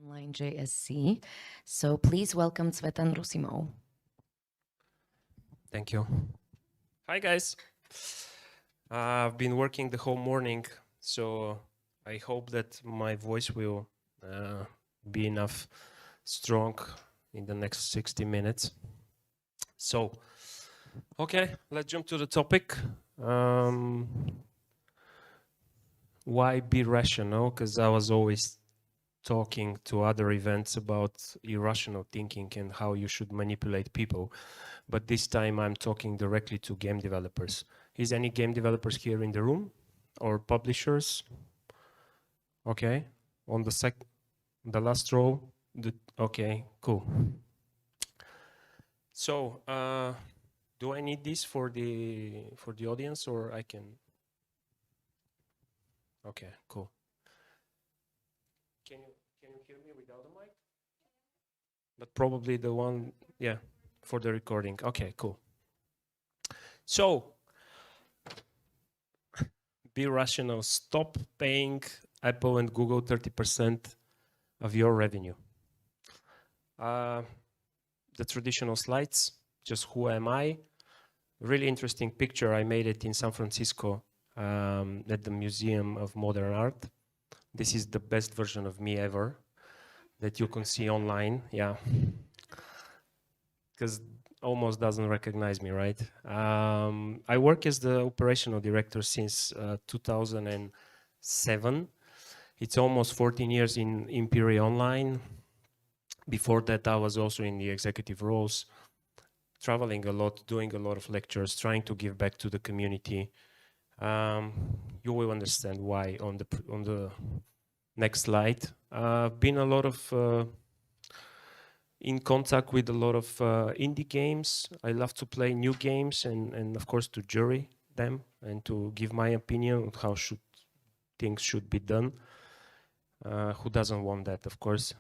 Online JSC. So please welcome Cvetan Rusimov. Thank you. Hi, guys. I've been working the whole morning, so I hope that my voice will be enough strong in the next 60 minutes. So, okay, let's jump to the topic. Why be rational? Because I was always talking to other events about irrational thinking and how you should manipulate people. But this time I'm talking directly to game developers. Is any game developers here in the room or publishers? Okay, on the last row. Okay, cool. So, do I need this for the audience, or I can? Okay, cool. Can you hear me without the mic? But probably the one, yeah, for the recording. Okay, cool. So, be rational. Stop paying Apple and Google 30% of your revenue. The traditional slides, just who am I? Really interesting picture. I made it in San Francisco at the Museum of Modern Art. This is the best version of me ever that you can see online. Yeah. Because almost doesn't recognize me, right? I work as the operational director since 2007. It's almost 14 years in Imperia Online. Before that, I was also in the executive roles, traveling a lot, doing a lot of lectures, trying to give back to the community. You will understand why on the next slide. I've been a lot of in contact with a lot of indie games. I love to play new games and of course to jury them and to give my opinion on how things should be done. Who doesn't want that, of course?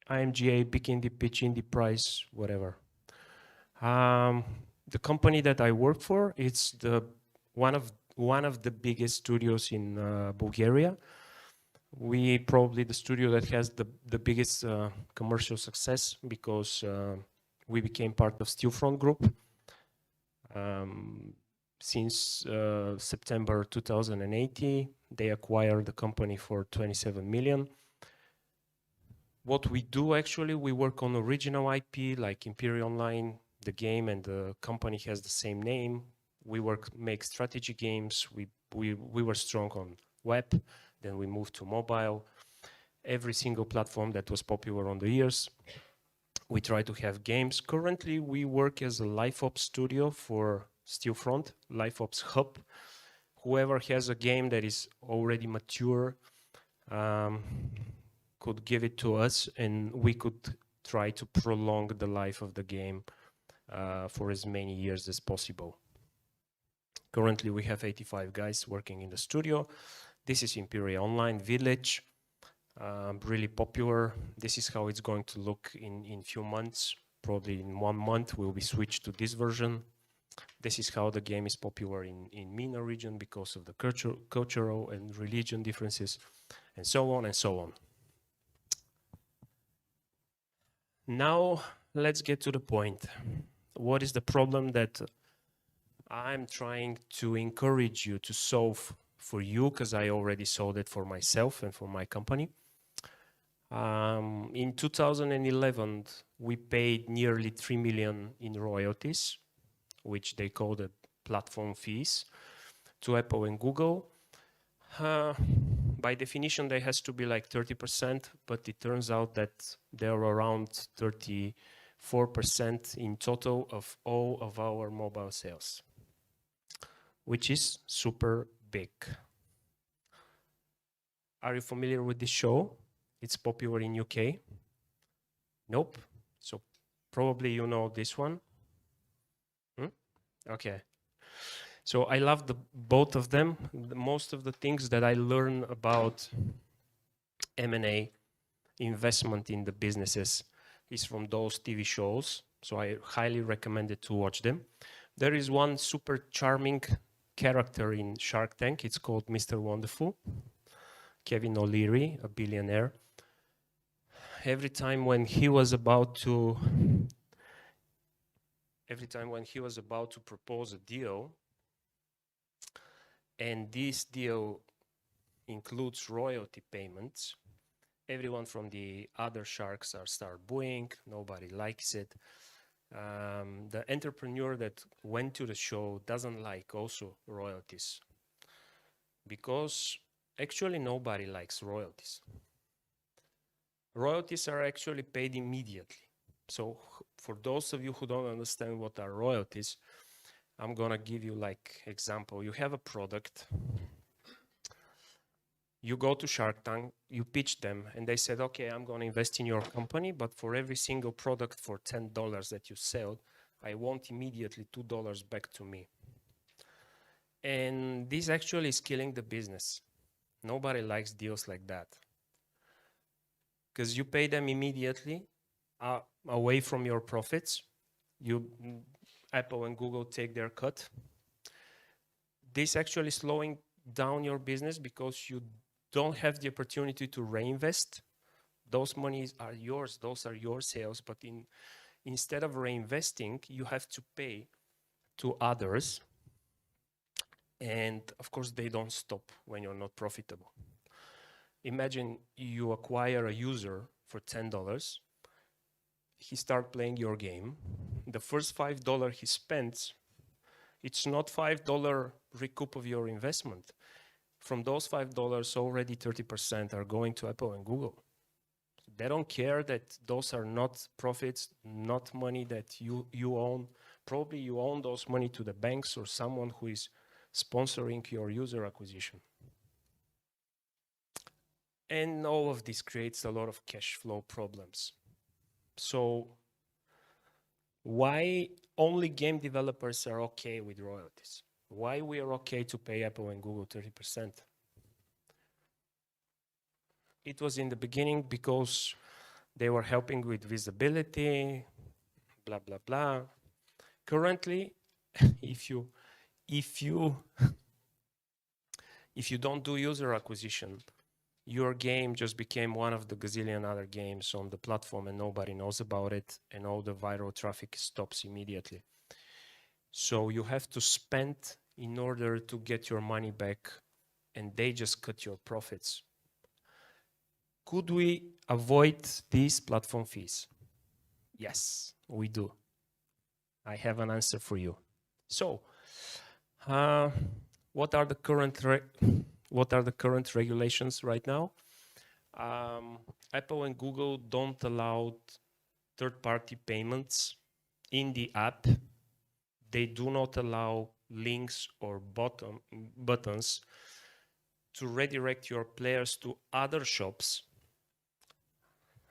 IMGA, Big Indie Pitch, Indie Prize, whatever. The company that I work for, it's one of the biggest studios in Bulgaria. We probably the studio that has the biggest commercial success because we became part of Steelfront Group since September 2018. They acquired the company for 27 million. What we do actually, we work on original IP like Imperia Online, the game and the company has the same name. We make strategy games. We were strong on web. Then we moved to mobile. Every single platform that was popular on the years, we try to have games. Currently, we work as a live ops studio for Steelfront, live ops hub. Whoever has a game that is already mature could give it to us, and we could try to prolong the life of the game for as many years as possible. Currently, we have 85 guys working in the studio. This is Imperia Online Village, really popular. This is how it's going to look in few months. Probably in 1 month, we'll be switched to this version. This is how the game is popular in MENA region because of the cultural and religion differences, and so on and so on. Now, let's get to the point. What is the problem that I'm trying to encourage you to solve for you, because I already solved it for myself and for my company. In 2011, we paid nearly 3 million in royalties, which they call the platform fees, to Apple and Google. By definition, there has to be like 30%, but it turns out that there are around 34% in total of all of our mobile sales, which is super big. Are you familiar with this show? It's popular in UK. Nope. So probably you know this one. Okay. So I love both of them. Most of the things that I learn about M&A, investment in the businesses, is from those TV shows. So I highly recommend it to watch them. There is one super charming character in Shark Tank. It's called Mr. Wonderful. Kevin O'Leary, a billionaire. Every time when he was about to propose a deal, and this deal includes royalty payments, everyone from the other sharks start booing. Nobody likes it. The entrepreneur that went to the show doesn't like also royalties, because actually nobody likes royalties. Royalties are actually paid immediately. So for those of you who don't understand what are royalties, I'm gonna give you like example. You have a product, you go to Shark Tank, you pitch them, and they said, okay, I'm gonna invest in your company, but for every single product for $10 that you sell, I want immediately $2 back to me. And this actually is killing the business. Nobody likes deals like that, because you pay them immediately away from your profits. Apple and Google take their cut. This actually slowing down your business because you don't have the opportunity to reinvest. Those monies are yours, those are your sales, but instead of reinvesting, you have to pay to others. And of course, they don't stop when you're not profitable. Imagine you acquire a user for $10. He starts playing your game. The first $5 he spends, it's not $5 recoup of your investment. From those $5, already 30% are going to Apple and Google. They don't care that those are not profits, not money that you own. Probably you own those money to the banks or someone who is sponsoring your user acquisition. And all of this creates a lot of cash flow problems. So why only game developers are okay with royalties? Why we are okay to pay Apple and Google 30%? It was in the beginning because they were helping with visibility, blah, blah, blah. Currently, if you don't do user acquisition, your game just became one of the gazillion other games on the platform and nobody knows about it, and all the viral traffic stops immediately. So you have to spend in order to get your money back, and they just cut your profits. Could we avoid these platform fees? Yes, we do. I have an answer for you. So, what are the current regulations right now? Apple and Google don't allow third-party payments in the app. They do not allow links or buttons to redirect your players to other shops.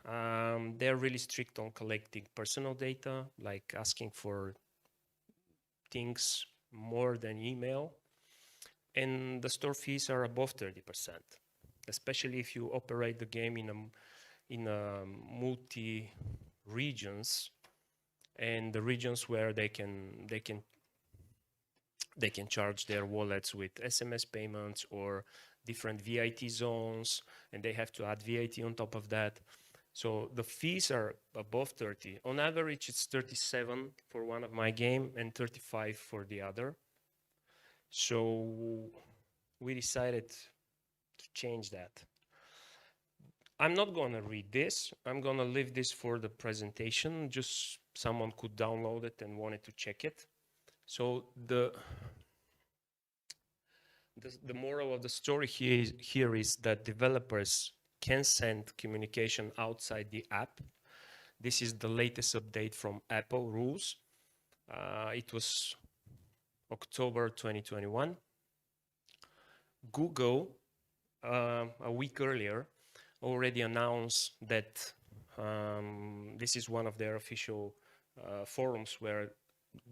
They're really strict on collecting personal data, like asking for things more than email. And the store fees are above 30%, especially if you operate the game in a multi regions, and the regions where they can charge their wallets with SMS payments or different VAT zones, and they have to add VAT on top of that. So the fees are above 30. On average, it's 37 for one of my game and 35 for the other. So we decided to change that. I'm not going to read this. I'm going to leave this for the presentation. Just someone could download it and wanted to check it. So the moral of the story here is that developers can send communication outside the app. This is the latest update from Apple rules. It was October 2021. Google, a week earlier, already announced that this is one of their official forums where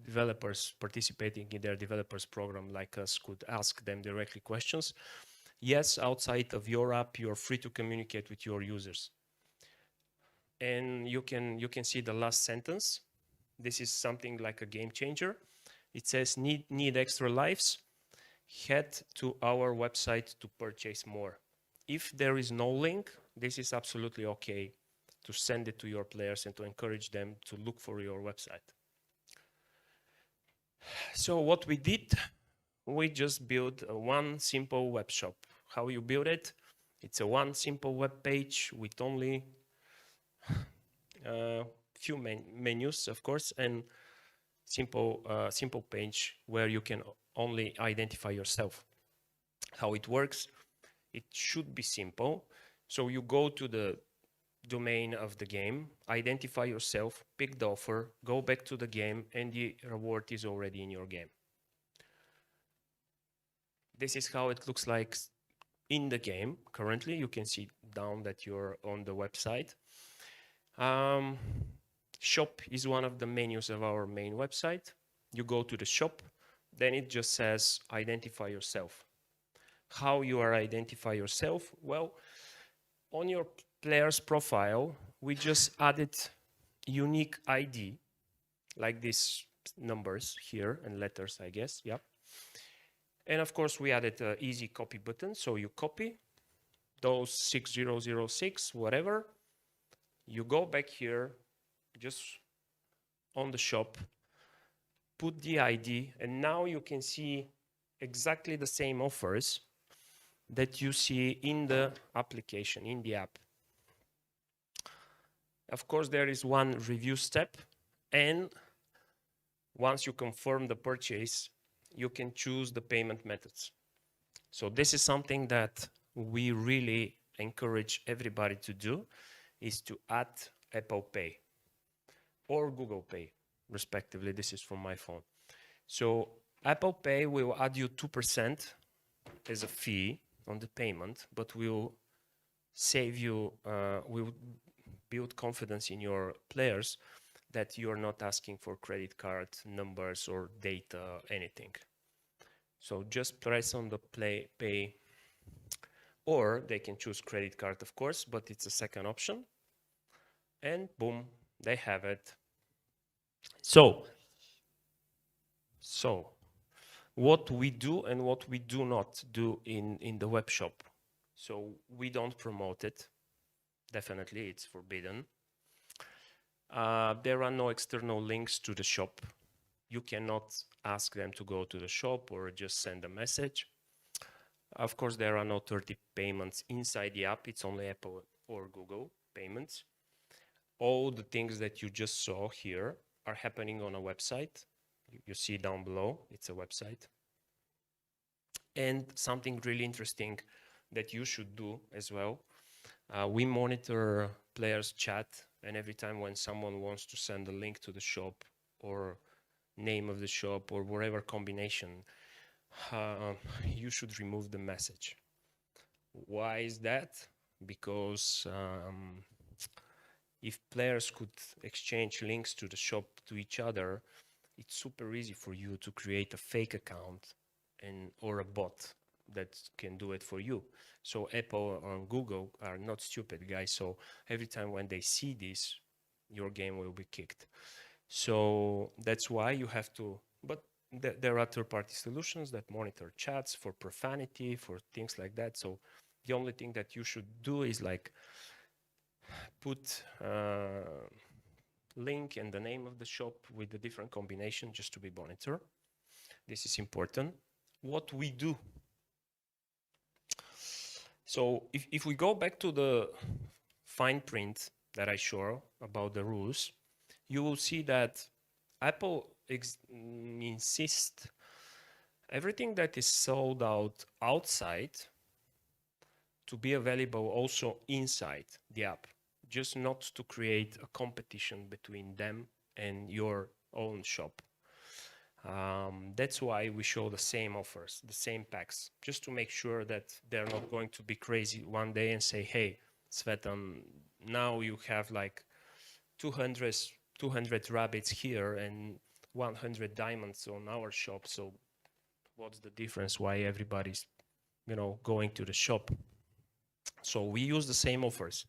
developers participating in their developers program like us could ask them directly questions. Yes, outside of your app, you're free to communicate with your users. And you can see the last sentence. This is something like a game changer. It says, need extra lives? Head to our website to purchase more. If there is no link, this is absolutely okay to send it to your players and to encourage them to look for your website. So what we did, we just built one simple web shop. How you build it? It's a one simple web page with only few menus, of course, and simple page where you can only identify yourself. How it works? It should be simple. So you go to the domain of the game, identify yourself, pick the offer, go back to the game, and the reward is already in your game. This is how it looks like in the game. Currently, you can see down that you're on the website. Shop is one of the menus of our main website. You go to the shop, then it just says identify yourself. How you are identify yourself? Well, on your player's profile, we just added unique ID, like these numbers here and letters, I guess, yeah. And of course, we added an easy copy button. So you copy those 6006, whatever. You go back here, just on the shop, put the ID, and now you can see exactly the same offers that you see in the application, in the app. Of course, there is one review step, and once you confirm the purchase, you can choose the payment methods. So this is something that we really encourage everybody to do, is to add Apple Pay or Google Pay, respectively. This is from my phone. So Apple Pay will add you 2% as a fee on the payment, but will save you, will build confidence in your players that you're not asking for credit card numbers or data, anything. So just press on the pay, or they can choose credit card, of course, but it's a second option. And boom, they have it. So what we do and what we do not do in the web shop. So we don't promote it. Definitely, it's forbidden. There are no external links to the shop. You cannot ask them to go to the shop or just send a message. Of course, there are no third-party payments inside the app. It's only Apple or Google payments. All the things that you just saw here are happening on a website. You see down below, it's a website. And something really interesting that you should do as well. We monitor players' chat, and every time when someone wants to send a link to the shop or name of the shop or whatever combination, you should remove the message. Why is that? Because if players could exchange links to the shop to each other, it's super easy for you to create a fake account or a bot that can do it for you. So Apple and Google are not stupid guys. So every time when they see this, your game will be kicked. So that's why you have to, but there are third-party solutions that monitor chats for profanity, for things like that. So the only thing that you should do is like put link and the name of the shop with a different combination just to be monitored. This is important. What we do. So if we go back to the fine print that I show about the rules, you will see that Apple insists everything that is sold outside to be available also inside the app, just not to create a competition between them and your own shop. That's why we show the same offers, the same packs, just to make sure that they're not going to be crazy one day and say, hey, Cvetan, now you have like 200 rabbits here and 100 diamonds on our shop. So what's the difference? Why everybody's, going to the shop? So we use the same offers.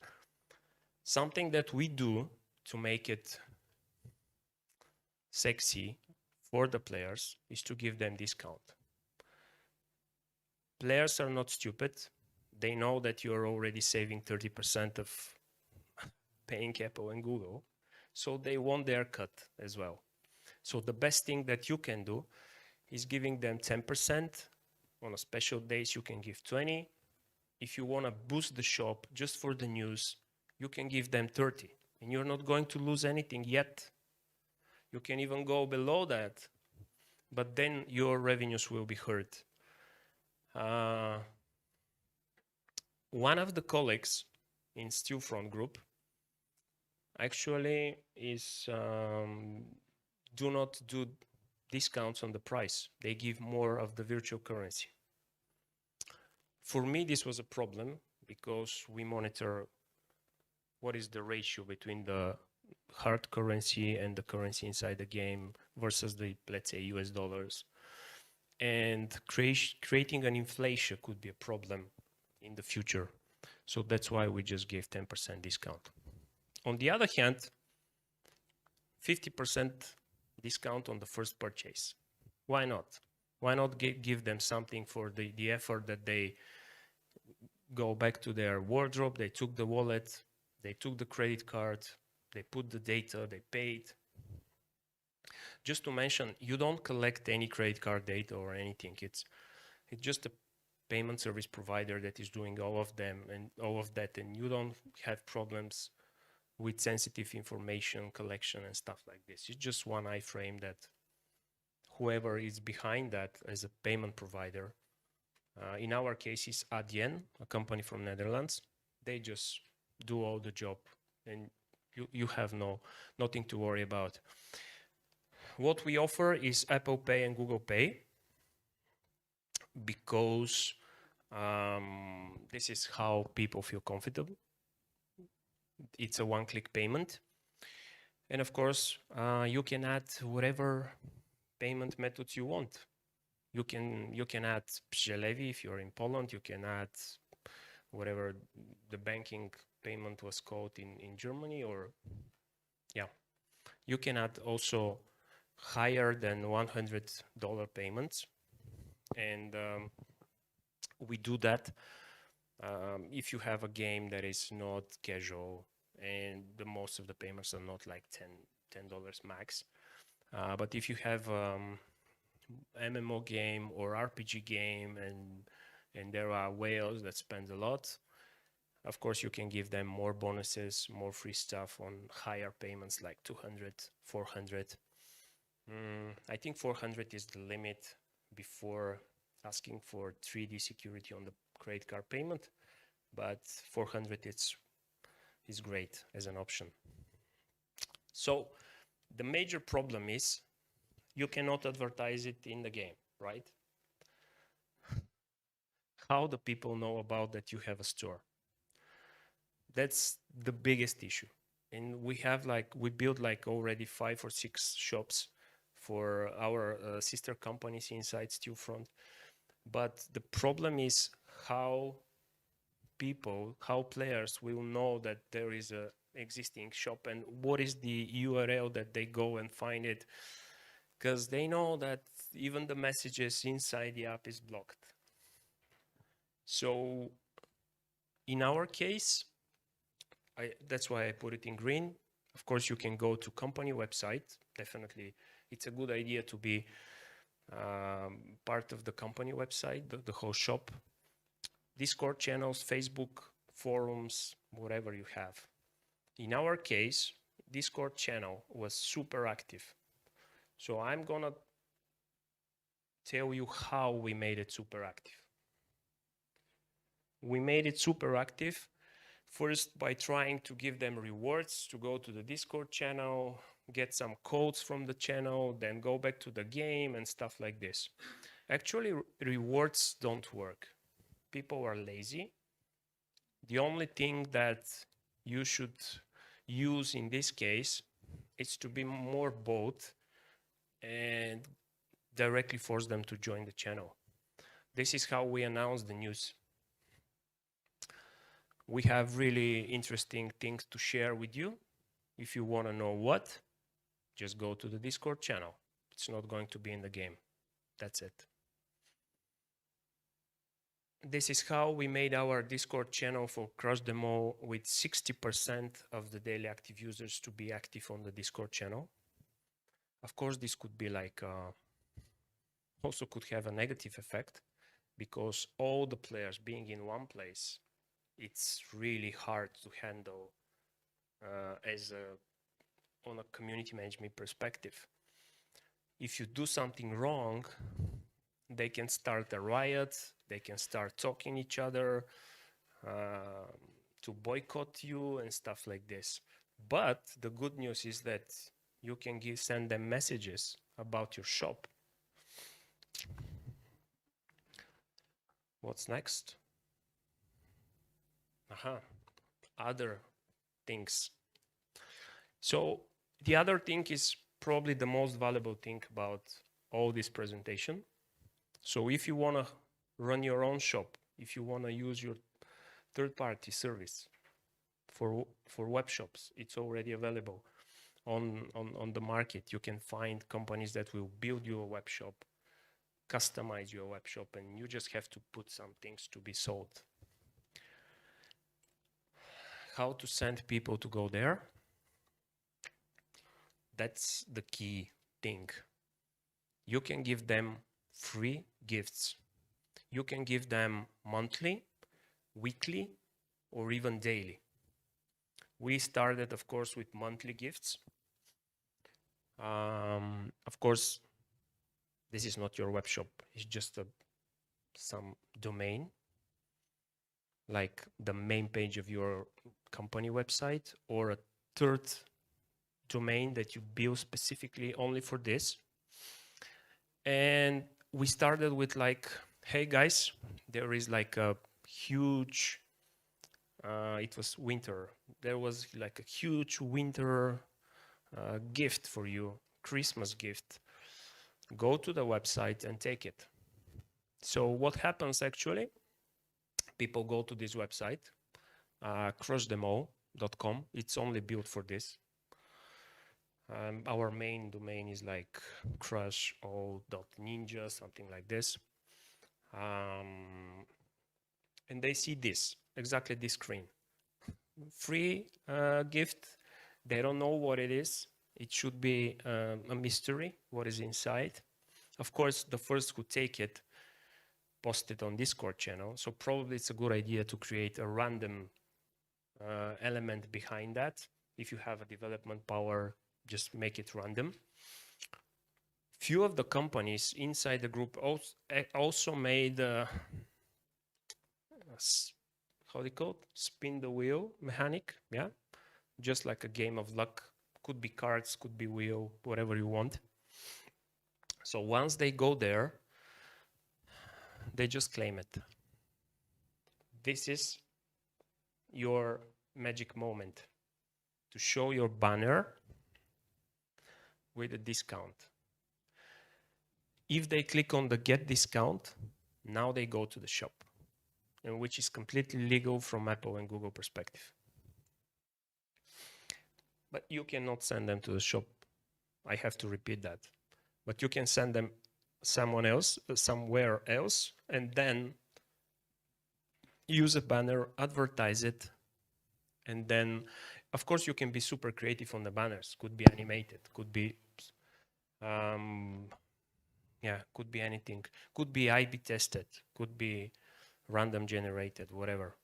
Something that we do to make it sexy for the players is to give them discount. Players are not stupid. they know that you're already saving 30% of paying Apple and Google, so they want their cut as well. So the best thing that you can do is giving them 10%. On a special days, you can give 20. If you want to boost the shop just for the news, you can give them 30, and you're not going to lose anything yet. You can even go below that, but then your revenues will be hurt. One of the colleagues in Steelfront group actually is do not do discounts on the price. They give more of the virtual currency. For me, this was a problem because we monitor what is the ratio between the hard currency and the currency inside the game versus the, let's say, US dollars. And creating an inflation could be a problem in the future. So that's why we just gave 10% discount. On the other hand, 50% discount on the first purchase. Why not? Why not give them something for the effort that they go back to their wardrobe, they took the wallet, they took the credit card, they put the data, they paid. Just to mention, you don't collect any credit card data or anything. It's just a payment service provider that is doing all of them and all of that, and you don't have problems with sensitive information collection and stuff like this. It's just one iframe that whoever is behind that as a payment provider, in our case is Adyen, a company from Netherlands. They just do all the job, and you have nothing to worry about. What we offer is Apple Pay and Google Pay because this is how people feel comfortable. It's a one-click payment. And of course, you can add whatever payment methods you want. You can add Przelewy if you're in Poland. You can add whatever the banking payment was called in Germany, or yeah. You can add also higher than $100 payments. And we do that if you have a game that is not casual and the most of the payments are not like $10 max. But if you have MMO game or RPG game and there are whales that spend a lot, of course you can give them more bonuses, more free stuff on higher payments like 200, 400. I think 400 is the limit before asking for 3D security on the credit card payment, but 400 is great as an option. So the major problem is you cannot advertise it in the game, right? How do people know about that you have a store? That's the biggest issue. And we built like already 5 or 6 shops for our sister companies inside Steelfront. But the problem is how players will know that there is a existing shop and what is the URL that they go and find it, because they know that even the messages inside the app is blocked. So in our case, that's why I put it in green. Of course, you can go to company website. Definitely, it's a good idea to be part of the company website, the whole shop. Discord channels, Facebook, forums, whatever you have. In our case, Discord channel was super active. So I'm gonna tell you how we made it super active. We made it super active first by trying to give them rewards to go to the Discord channel, get some codes from the channel, then go back to the game and stuff like this. Actually, rewards don't work. People are lazy. The only thing that you should use in this case is to be more bold and directly force them to join the channel. This is how we announce the news. We have really interesting things to share with you. If you want to know what, just go to the Discord channel. It's not going to be in the game. That's it. this is how we made our Discord channel for Cross Demo with 60% of the daily active users to be active on the Discord channel. Of course, this could be like also could have a negative effect, because all the players being in one place, it's really hard to handle on a community management perspective. If you do something wrong, they can start a riot, they can start talking each other to boycott you and stuff like this. But the good news is that you can send them messages about your shop. What's next? Other things. So the other thing is probably the most valuable thing about all this presentation. So if you want to run your own shop, if you want to use your third-party service for web shops, it's already available on the market. You can find companies that will build you a web shop, customize your web shop, and you just have to put some things to be sold. How to send people to go there? That's the key thing. You can give them free gifts. You can give them monthly, weekly, or even daily. We started, of course, with monthly gifts. Of course, this is not your web shop. It's just some domain, like the main page of your company website, or a third domain that you build specifically only for this. And we started with like, hey guys, there is like a huge, it was winter. There was like a huge winter gift for you, Christmas gift. Go to the website and take it. So what happens actually? People go to this website, crossdemo.com. It's only built for this. Our main domain is like crush.ninja, something like this. And they see this, exactly this screen. Free gift. They don't know what it is. It should be a mystery, what is inside. Of course, the first who take it, post it on Discord channel. So probably it's a good idea to create a random element behind that. If you have a development power, just make it random. Few of the companies inside the group also made how they call it? Spin the wheel mechanic, yeah? Just like a game of luck. Could be cards, could be wheel, whatever you want. So once they go there, they just claim it. This is your magic moment to show your banner with a discount. If they click on the get discount, now they go to the shop, and which is completely legal from Apple and Google perspective. But you cannot send them to the shop. I have to repeat that. But you can send them somewhere else, and then use a banner, advertise it, and then, of course, you can be super creative on the banners. Could be animated, could be, could be anything. Could be IB tested, could be random generated, whatever.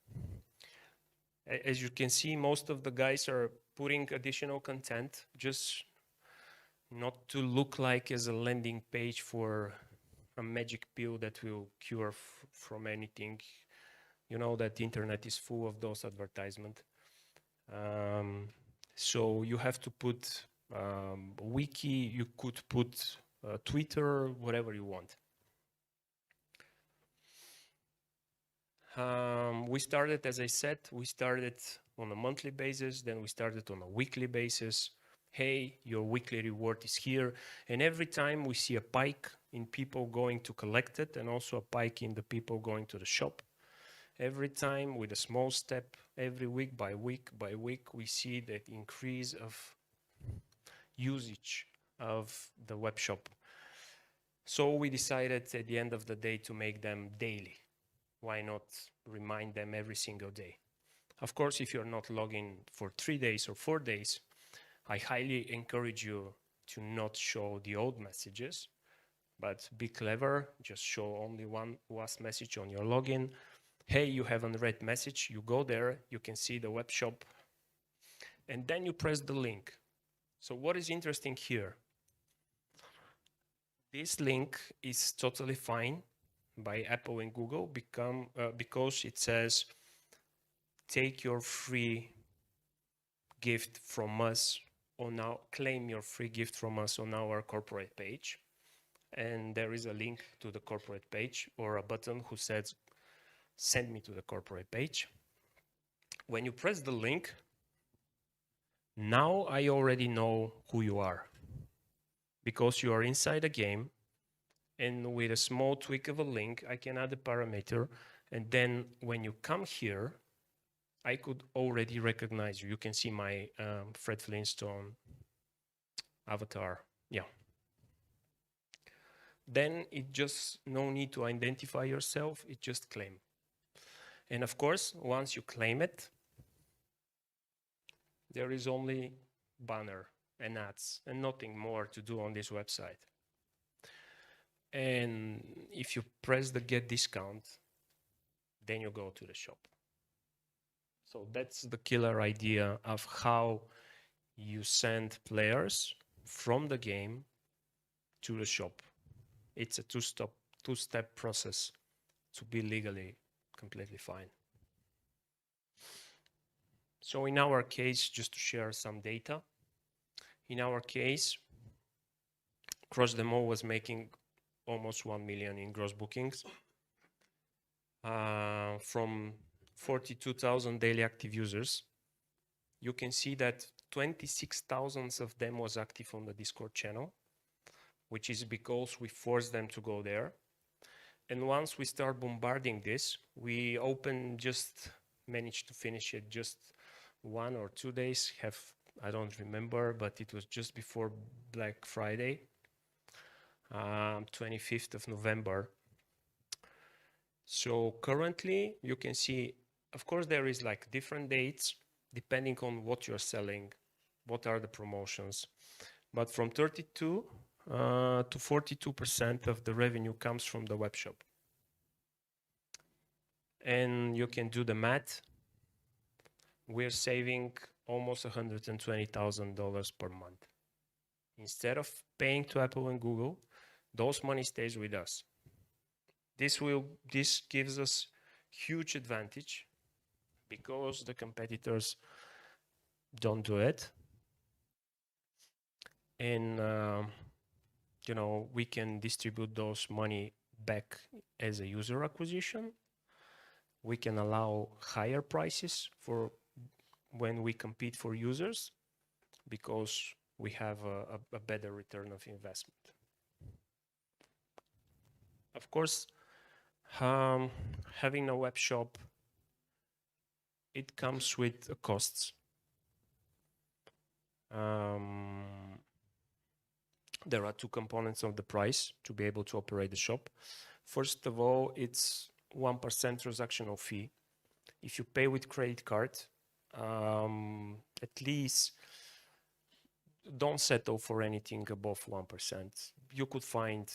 As you can see, most of the guys are putting additional content, just not to look like as a landing page for a magic pill that will cure from anything. You know that the internet is full of those advertisements. So you have to put wiki, you could put Twitter, whatever you want. We started, as I said, we started on a monthly basis, then we started on a weekly basis. Hey, your weekly reward is here. And every time we see a pike in people going to collect it, and also a pike in the people going to the shop. Every time with a small step, every week by week by week, we see that increase of usage of the web shop. So we decided at the end of the day to make them daily. why not remind them every single day? Of course, if you're not logging for 3 days or 4 days, I highly encourage you to not show the old messages, but be clever, just show only one WASP message on your login. Hey, you have unread message, you go there, you can see the web shop, and then you press the link. So what is interesting here? This link is totally fine by Apple and Google because it says, take your free gift from us on our, claim your free gift from us on our corporate page. And there is a link to the corporate page or a button who says, send me to the corporate page. When you press the link, now I already know who you are because you are inside the game, and with a small tweak of a link, I can add a parameter, and then when you come here, I could already recognize you. You can see my Fred Flintstone avatar. Yeah. Then it just no need to identify yourself, it just claim. And of course, once you claim it, there is only banner and ads and nothing more to do on this website. And if you press the get discount, then you go to the shop. So that's the killer idea of how you send players from the game to the shop. It's a two-step process to be legally completely fine. So in our case, just to share some data, in our case, CrossDemo was making almost 1 million in gross bookings from 42,000 daily active users. You can see that 26,000 of them was active on the Discord channel, which is because we forced them to go there. And once we start bombarding this, we managed to finish it just 1 or 2 days. I don't remember, but it was just before Black Friday, 25th of November. So currently you can see, of course, there is like different dates depending on what you're selling, what are the promotions. But from 32 to 42% of the revenue comes from the web shop. And you can do the math. We're saving almost $120,000 per month. Instead of paying to Apple and Google, those money stays with us. This gives us huge advantage because the competitors don't do it. And we can distribute those money back as a user acquisition. We can allow higher prices for when we compete for users because we have a better return of investment. Of course, having a web shop, it comes with costs. There are two components of the price to be able to operate the shop. First of all, it's 1% transactional fee. If you pay with credit card, at least don't settle for anything above 1%. You could find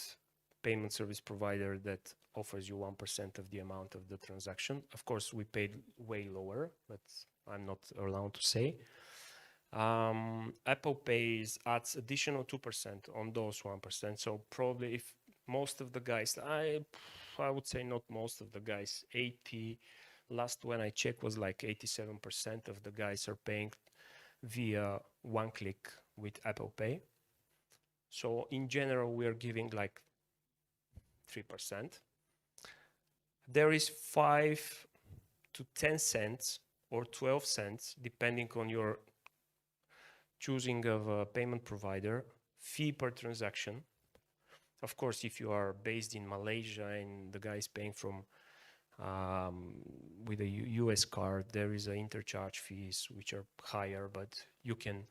payment service provider that offers you 1% of the amount of the transaction. Of course, we paid way lower, but I'm not allowed to say. Apple adds additional 2% on those 1%. So probably if most of the guys, I would say not most of the guys, 80, last when I checked was like 87% of the guys are paying via one click with Apple Pay. So in general, we're giving like 3%. There is 5 to 10 cents or 12 cents, depending on your choosing of a payment provider, fee per transaction. Of course, if you are based in Malaysia and the guy is paying from with a US card, there is interchange fees which are higher, but you can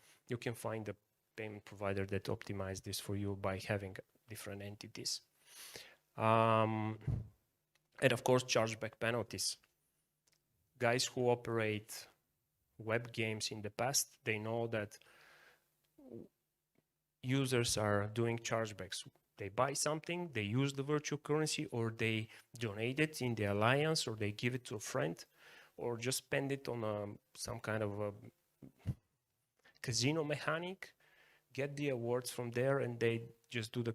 find a payment provider that optimize this for you by having different entities. And of course, chargeback penalties. Guys who operate web games in the past, they know that users are doing chargebacks. They buy something, they use the virtual currency, or they donate it in the alliance, or they give it to a friend, or just spend it on some kind of a casino mechanic, get the awards from there, and they just do the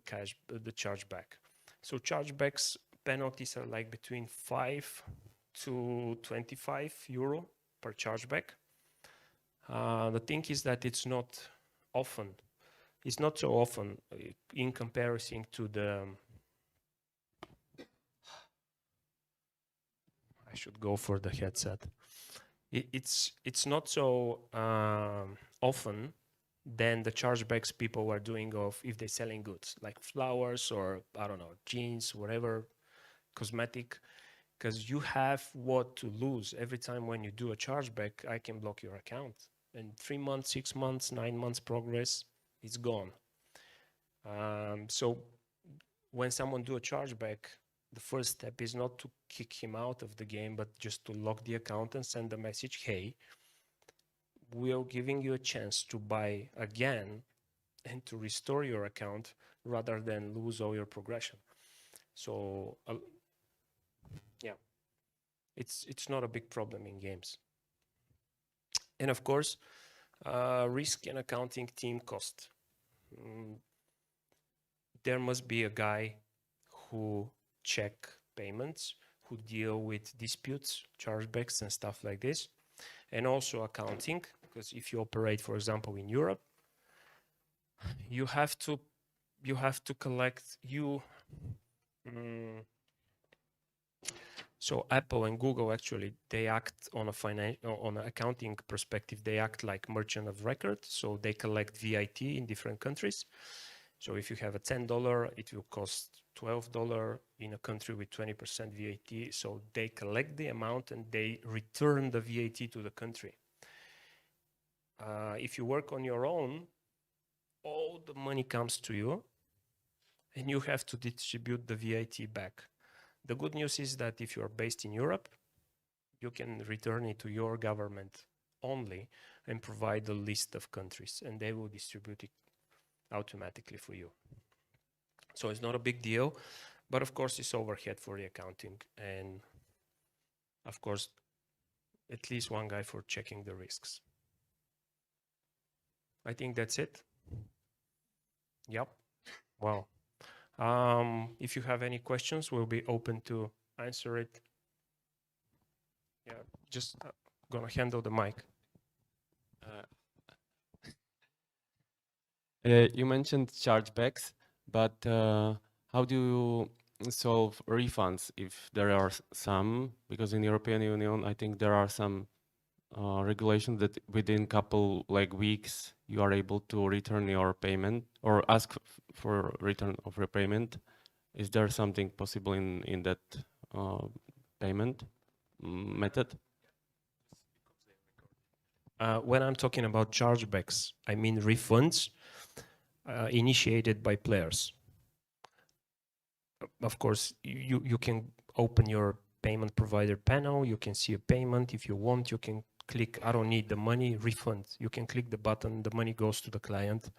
chargeback. So chargebacks penalties are like between 5 to 25 euro per chargeback. The thing is that it's not often. It's not so often in comparison to the. I should go for the headset. It's not so often than the chargebacks people are doing of if they're selling goods like flowers or I don't know, jeans, whatever, cosmetic, because you have what to lose every time when you do a chargeback. I can block your account, and 3 months, 6 months, 9 months progress, it's gone. So when someone do a chargeback, the first step is not to kick him out of the game, but just to lock the account and send a message, hey, we are giving you a chance to buy again and to restore your account rather than lose all your progression. So yeah, it's not a big problem in games. And of course, risk and accounting team cost. There must be a guy who check payments, who deal with disputes, chargebacks and stuff like this, and also accounting, because if you operate, for example, in Europe, you have to collect so Apple and Google actually, they act on on an accounting perspective, they act like merchant of record. So they collect VAT in different countries. So if you have a $10, it will cost $12 in a country with 20% VAT. So they collect the amount and they return the VAT to the country. If you work on your own, all the money comes to you and you have to distribute the VAT back. The good news is that if you are based in Europe, you can return it to your government only and provide a list of countries, and they will distribute it automatically for you. So it's not a big deal, but of course it's overhead for the accounting, and of course at least one guy for checking the risks. I think that's it. Yep. Wow. If you have any questions, we'll be open to answer it. Yeah, just gonna handle the mic. You mentioned chargebacks, but how do you solve refunds if there are some? Because in European Union, I think there are some regulations that within couple weeks you are able to return your payment or ask for return of your payment. Is there something possible in that payment method? When I'm talking about chargebacks, I mean refunds initiated by players. Of course, you can open your payment provider panel, you can see a payment. If you want, you can click, I don't need the money, refund. You can click the button, the money goes to the client.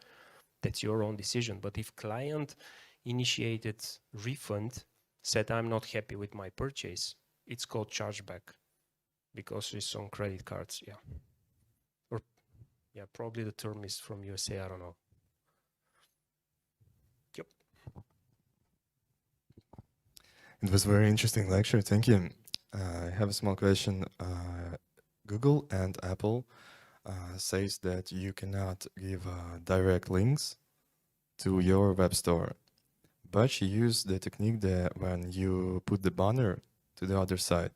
That's your own decision. But if client initiated refund, said I'm not happy with my purchase, it's called chargeback because it's on credit cards, yeah. Or yeah, probably the term is from USA, I don't know. Yep. It was a very interesting lecture, thank you. I have a small question. Google and Apple says that you cannot give direct links to your web store, but you use the technique that when you put the banner to the other side,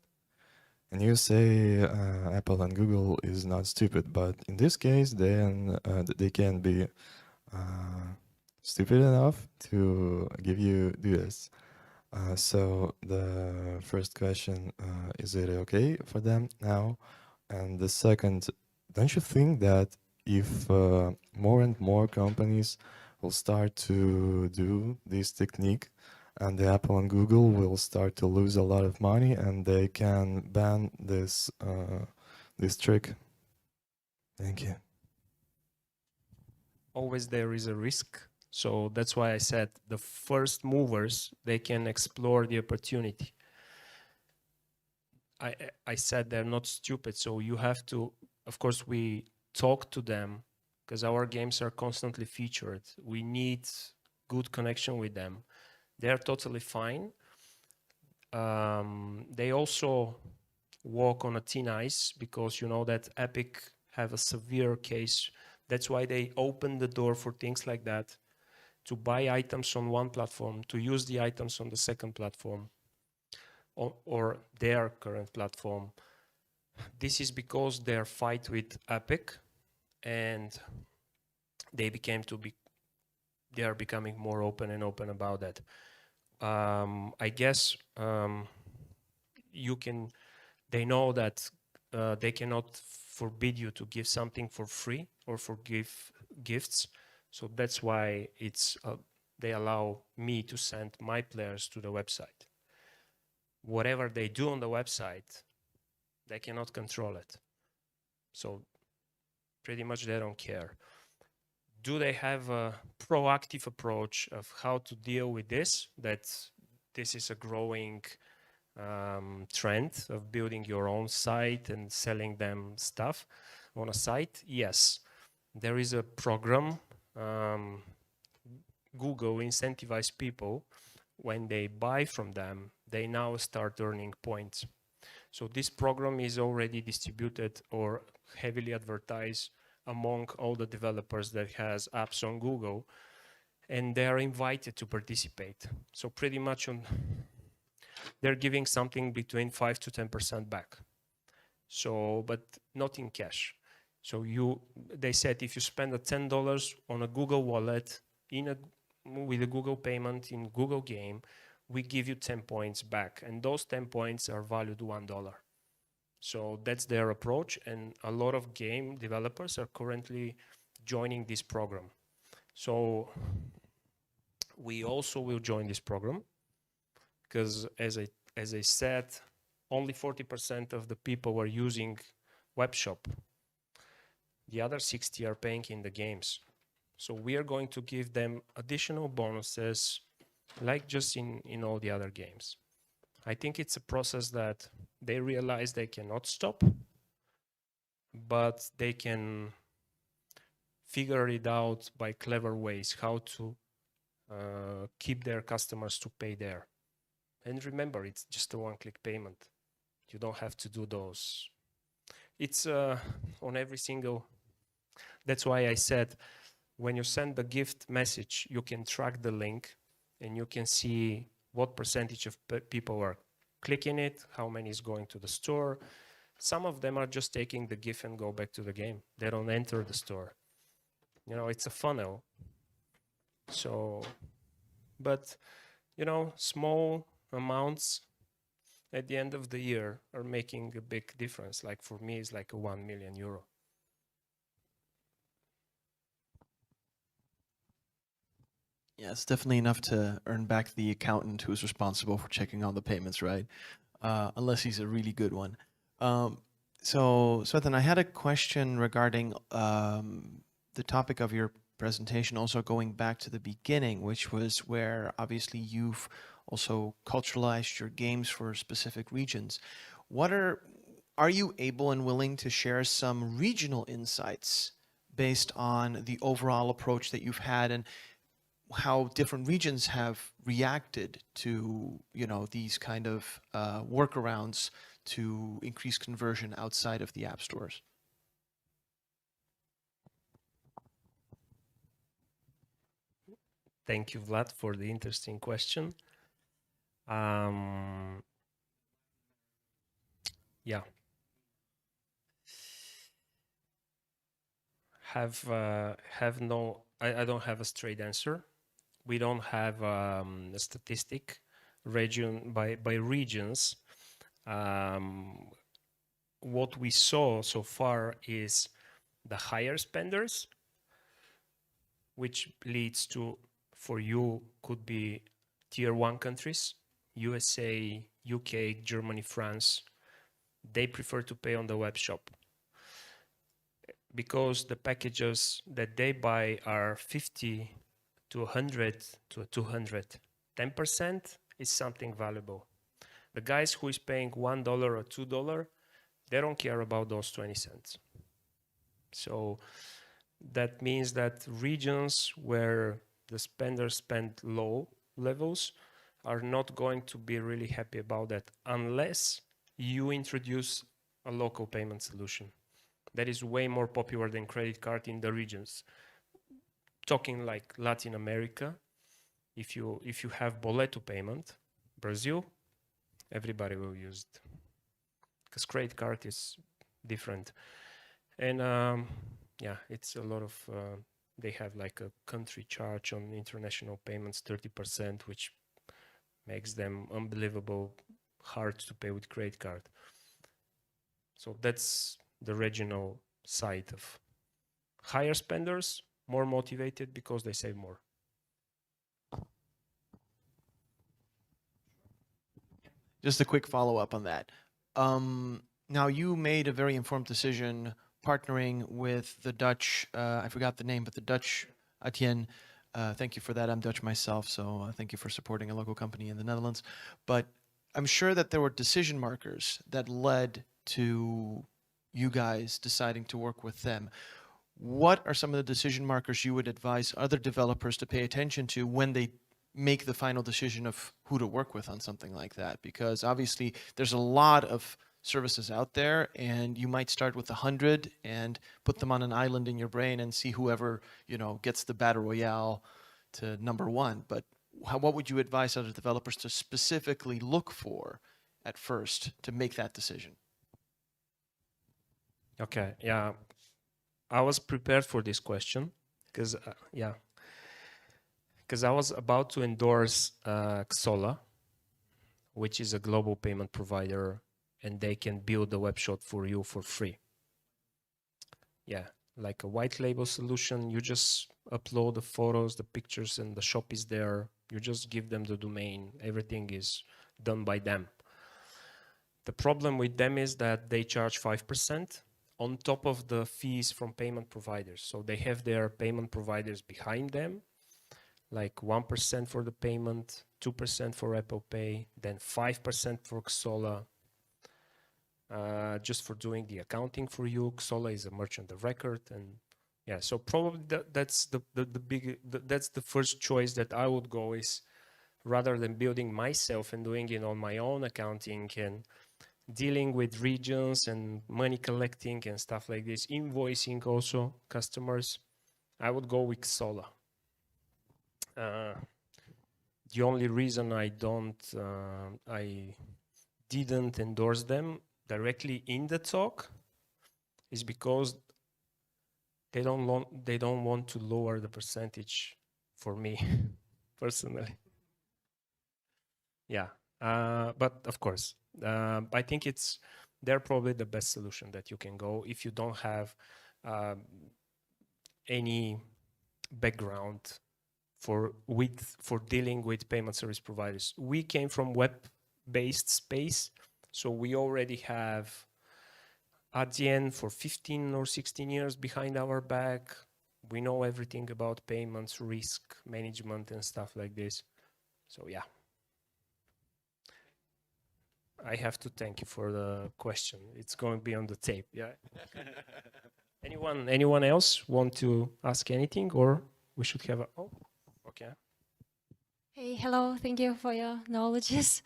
and you say Apple and Google is not stupid, but in this case, then they can be stupid enough to give you this. So the first question, is it okay for them now? And the second, don't you think that if more and more companies will start to do this technique, and the Apple and Google will start to lose a lot of money, and they can ban this this trick. Thank you. Always there is a risk. So that's why I said the first movers, they can explore the opportunity. I said they're not stupid, so you have to, of course, we talk to them because our games are constantly featured. We need good connection with them. They're totally fine. They also walk on a thin ice because you know that Epic have a severe case. That's why they open the door for things like that, to buy items on one platform, to use the items on the second platform or their current platform. This is because their fight with Epic, and they are becoming more open and open about that. I guess they know that they cannot forbid you to give something for free or for gifts. So that's why they allow me to send my players to the website. Whatever they do on the website, they cannot control it. So pretty much they don't care. Do they have a proactive approach of how to deal with this? That this is a growing trend of building your own site and selling them stuff on a site? Yes. There is a program. Google incentivizes people when they buy from them, they now start earning points. So this program is already distributed or heavily advertised among all the developers that has apps on Google, and they are invited to participate. So pretty much they're giving something between 5 to 10% back. So, but not in cash. So they said if you spend $10 on a Google wallet with a Google payment in Google game, we give you 10 points back, and those 10 points are valued $1. So that's their approach, and a lot of game developers are currently joining this program. So we also will join this program because, as I said, only 40% of the people are using webshop. The other 60 are paying in the games. So we are going to give them additional bonuses, like just in all the other games. I think it's a process that they realize they cannot stop, but they can figure it out by clever ways how to keep their customers to pay there. And remember, it's just a one-click payment. You don't have to do those. It's on every single. That's why I said, when you send the gift message, you can track the link and you can see what percentage of people are clicking it, how many is going to the store. Some of them are just taking the gift and go back to the game. They don't enter the store. You know, it's a funnel. So, but, you know, small amounts at the end of the year are making a big difference. Like for me, it's like a 1 million euro. Yeah, it's definitely enough to earn back the accountant who's responsible for checking all the payments, right? Unless he's a really good one. So Cvetan, I had a question regarding the topic of your presentation, also going back to the beginning, which was where obviously you've also culturalized your games for specific regions. Are you able and willing to share some regional insights based on the overall approach that you've had, and how different regions have reacted to, you know, these kind of workarounds to increase conversion outside of the app stores? Thank you, Vlad, for the interesting question. Yeah. I don't have a straight answer. We don't have a statistic region by regions. What we saw so far is the higher spenders, which leads to, for you, could be tier 1 countries, USA, UK, Germany, France, they prefer to pay on the web shop because the packages that they buy are 50 to 100 to 200. 10% is something valuable. The guys who is paying $1 or $2, they don't care about those 20 cents. So that means that regions where the spenders spend low levels are not going to be really happy about that unless you introduce a local payment solution that is way more popular than credit card in the regions. Talking like Latin America, if you have boleto payment, Brazil, everybody will use it because credit card is different. And yeah, it's a lot of, they have like a country charge on international payments, 30%, which makes them unbelievable hard to pay with credit card. So that's the regional side of higher spenders, more motivated because they save more. Just a quick follow-up on that. Now, you made a very informed decision partnering with the Dutch, I forgot the name, but the Dutch Etienne. Thank you for that. I'm Dutch myself, so thank you for supporting a local company in the Netherlands. But I'm sure that there were decision markers that led to you guys deciding to work with them. What are some of the decision markers you would advise other developers to pay attention to when they make the final decision of who to work with on something like that? Because obviously there's a lot of services out there, and you might start with 100 and put them on an island in your brain and see whoever, you know, gets the battle royale to #1. But what would you advise other developers to specifically look for at first to make that decision? Okay, yeah, I was prepared for this question because yeah, because I was about to endorse Xola, which is a global payment provider, and they can build a web shop for you for free. Yeah, like a white label solution. You just upload the photos, the pictures, and the shop is there. You just give them the domain. Everything is done by them. The problem with them is that they charge 5% on top of the fees from payment providers. So they have their payment providers behind them, like 1% for the payment, 2% for Apple Pay, then 5% for Xola, just for doing the accounting for you. Xola is a merchant of record, and yeah, so probably that's that's the first choice that I would go, is rather than building myself and doing it on my own accounting and dealing with regions and money collecting and stuff like this, invoicing also customers, I would go with Xola. The only reason I didn't endorse them directly in the talk is because they don't want to lower the percentage for me personally. Yeah, but of course, I think they're probably the best solution that you can go if you don't have any background for dealing with payment service providers. We came from web-based space, so we already have Adyen for 15 or 16 years behind our back. We know everything about payments, risk management, and stuff like this. So yeah. I have to thank you for the question. It's going to be on the tape. Yeah. Anyone else want to ask anything, or we should have oh, okay. Hey, hello. Thank you for your knowledges.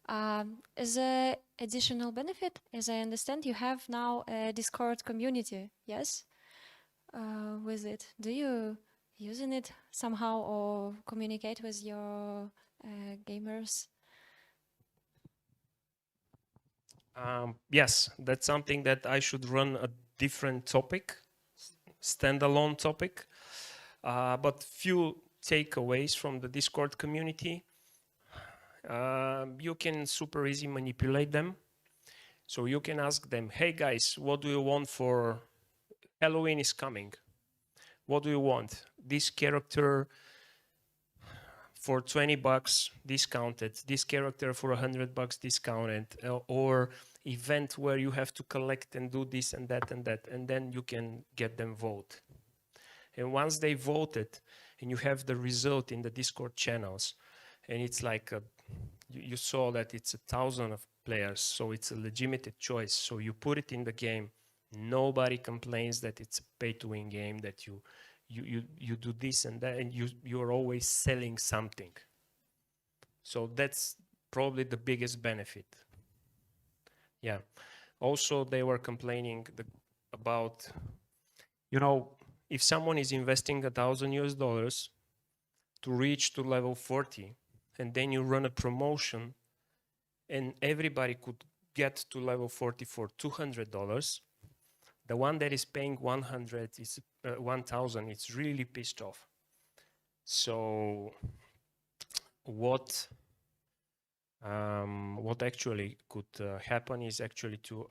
As an additional benefit, as I understand, you have now a Discord community, yes? With it, do you using it somehow or communicate with your gamers? Yes, that's something that I should run a different topic, standalone topic. But few takeaways from the Discord community. You can super easy manipulate them. So you can ask them, hey guys, what do you want for Halloween is coming? What do you want? This character for $20 discounted, this character for $100 discounted, or event where you have to collect and do this and that and that, and then you can get them vote. And once they voted, and you have the result in the Discord channels, and it's like you saw that it's 1,000 of players, so it's a legitimate choice. So you put it in the game. Nobody complains that it's a pay-to-win game, that you do this and that, and you're always selling something. So that's probably the biggest benefit. Yeah. Also, they were complaining about, you know, if someone is investing $1,000 to reach to level 40, and then you run a promotion, and everybody could get to level 40 for $200, the one that is paying 100 is 1,000. It's really pissed off. So what actually could happen is actually to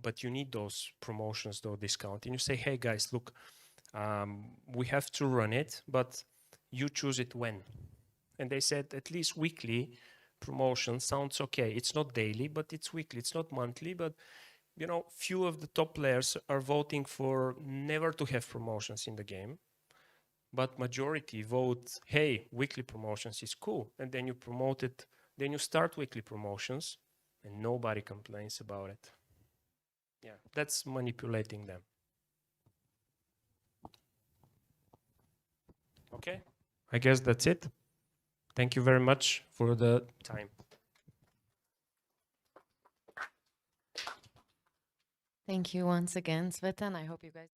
but you need those promotions, those discounts, and you say, hey guys, look, we have to run it, but you choose it when. And they said at least weekly promotion sounds okay. It's not daily, but it's weekly. It's not monthly, but you know, few of the top players are voting for never to have promotions in the game, but majority vote, hey, weekly promotions is cool. And then you promote it, then you start weekly promotions, and nobody complains about it. Yeah, that's manipulating them. Okay, I guess that's it. Thank you very much for the time. Thank you once again, Cvetan. I hope you guys